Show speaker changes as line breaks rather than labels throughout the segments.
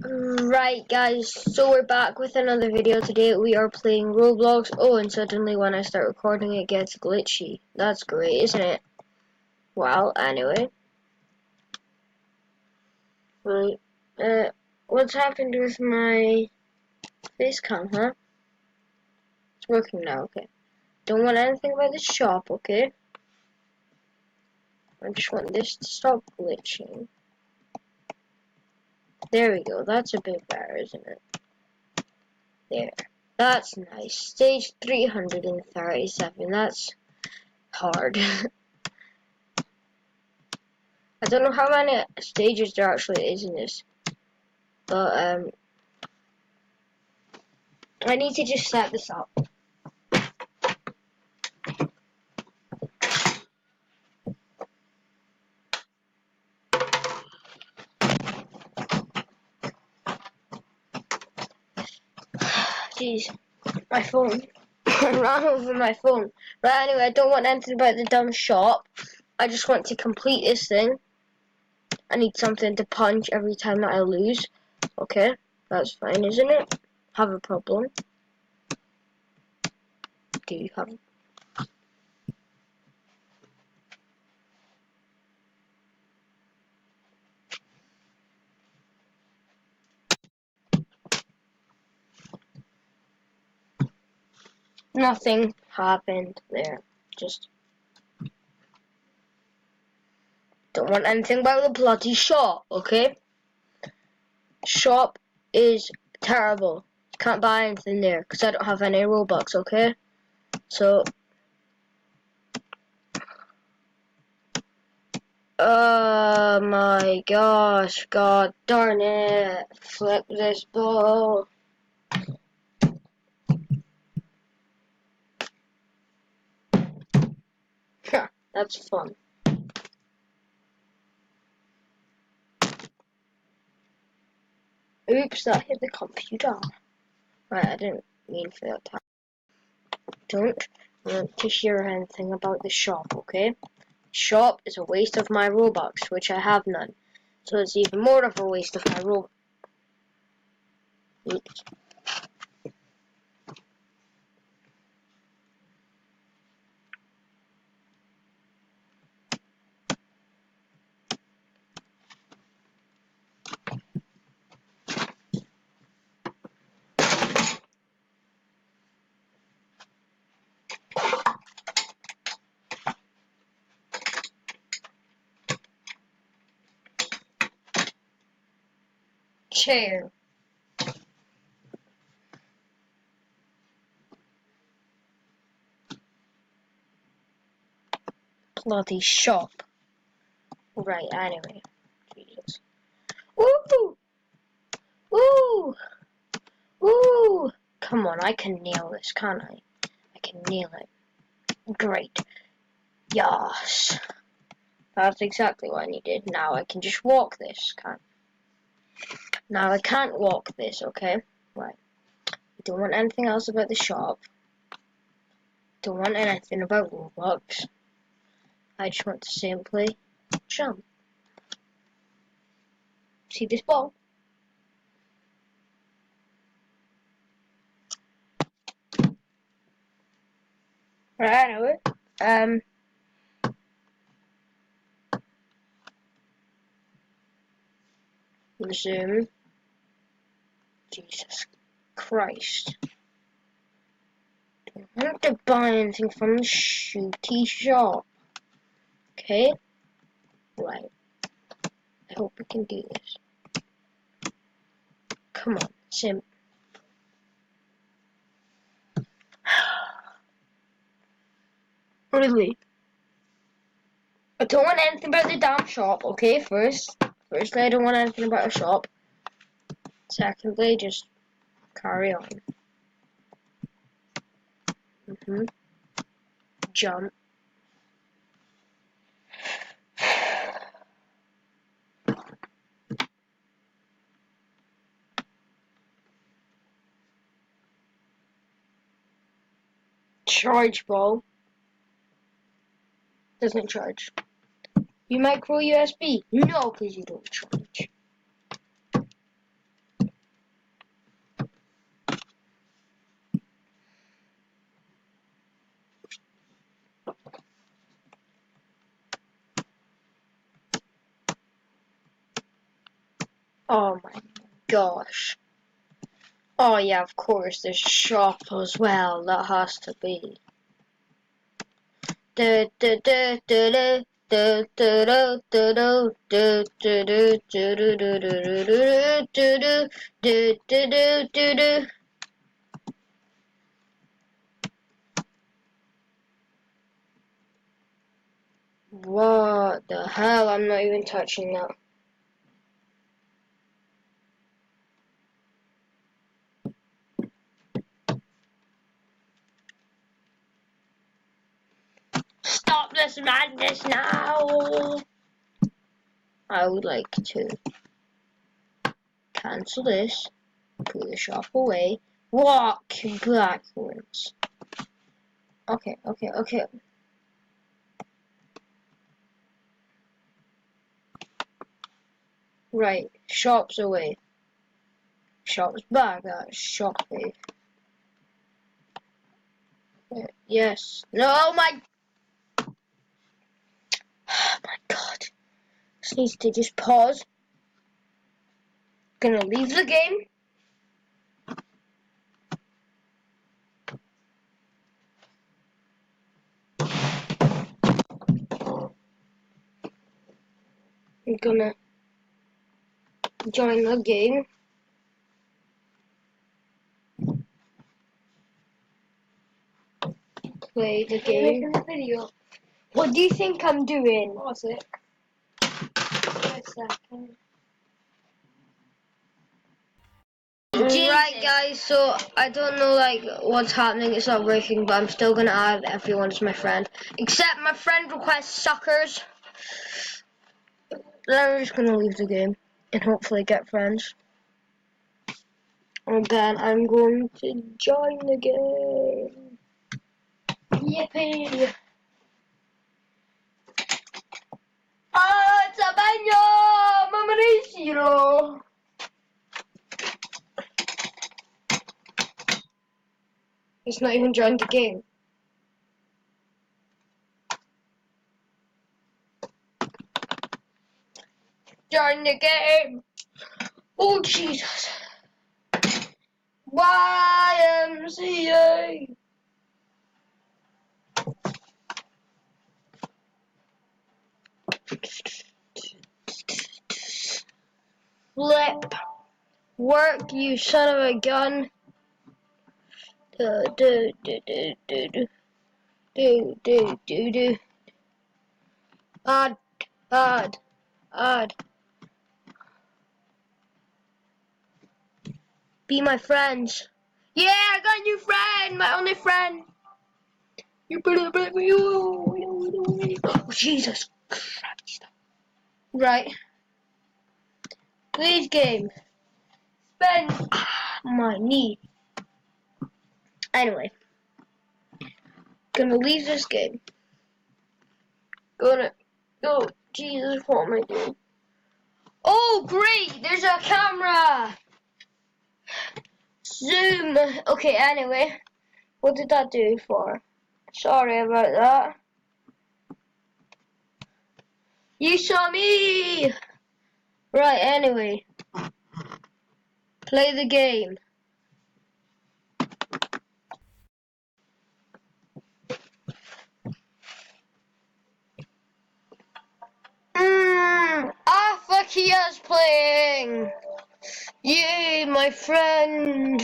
Right guys, so we're back with another video. Today we are playing Roblox. Oh, and suddenly when I start recording it gets glitchy. That's great, isn't it? Well, anyway. Right. What's happened with my face cam, huh? It's working now, okay. Don't want anything about the shop, okay? I just want this to stop glitching. There we go, that's a bit better, isn't it? There. That's nice. Stage 337, that's hard. I don't know how many stages there actually is in this, but I need to just set this up. Jeez, my phone. I ran over my phone. But anyway, I don't want anything about the dumb shop. I just want to complete this thing. I need something to punch every time that I lose. Okay, that's fine, isn't it? Have a problem. Do you have Nothing happened there. Just don't want anything about the bloody shop, okay? Shop is terrible. Can't buy anything there because I don't have any Robux, okay? So, oh my gosh, god darn it. Flip this ball. That's fun. Oops, that hit the computer. Right, I didn't mean for that to happen. Don't want to hear anything about the shop, okay? Shop is a waste of my Robux, which I have none. So it's even more of a waste of my Robux. Oops. Chair. Bloody shop. Right, anyway. Jesus. Woo! Woo! Woo! Come on, I can nail this, can't I? I can nail it. Great. Yes. That's exactly what I needed. Now I can just walk this, can't Now I can't walk this, okay? Right. I don't want anything else about the shop. Don't want anything about Roblox. I just want to simply jump. See this ball? Right, anyway. Resume. Jesus Christ. Don't want to buy anything from the shooty shop. Okay? Right. I hope we can do this. Come on, Sim. Really? I don't want anything about the damn shop, okay? Firstly, I don't want anything about a shop. Secondly, just carry on. Jump. Charge ball. Doesn't charge. You micro USB? No, because you don't charge. Oh my gosh. Oh yeah, of course, there's a shop as well. That has to be. What the hell? I'm not even touching that. Stop this madness now! I would like to cancel this, put the shop away, walk backwards. Okay. Right, shop's away. Shop's back, shop away. Yes. No, my... Oh my god. This needs to just pause. Gonna leave the game. I'm gonna join the game. Play the game.
Making a video.
What do you think I'm doing?
What's it? Wait a second.
Right guys, so I don't know like what's happening, it's not working, but I'm still gonna add everyone as my friend. Except my friend request suckers. Then I'm just gonna leave the game and hopefully get friends. And then I'm going to join the game.
Yippee!
Ah, it's a baño, Mauricio. He's not even joined the game. Join the game. Oh Jesus. YMCA. Flip. Work, you son of a gun. Do. Odd. Be my friends. Yeah, I got a new friend, my only friend. You better let me. Oh, Jesus Christ. Right. Please game. Spend my knee. Anyway. Gonna leave this game. Go. Jesus, what am I doing? Oh, great! There's a camera! Zoom! Okay, anyway. What did that do for? Sorry about that. You saw me! Right, anyway. Play the game. Afakia's playing! Yay, my friend!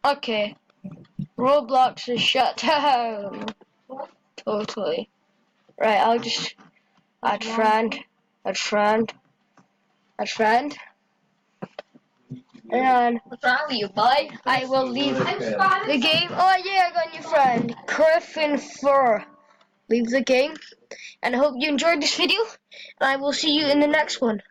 Okay. Roblox is shut down. Totally. Right, I'll just add friend. And
What's wrong with you, boy?
I will leave the game. Oh yeah, I got a new friend. Griffin Fur. Leave the game. And I hope you enjoyed this video. And I will see you in the next one.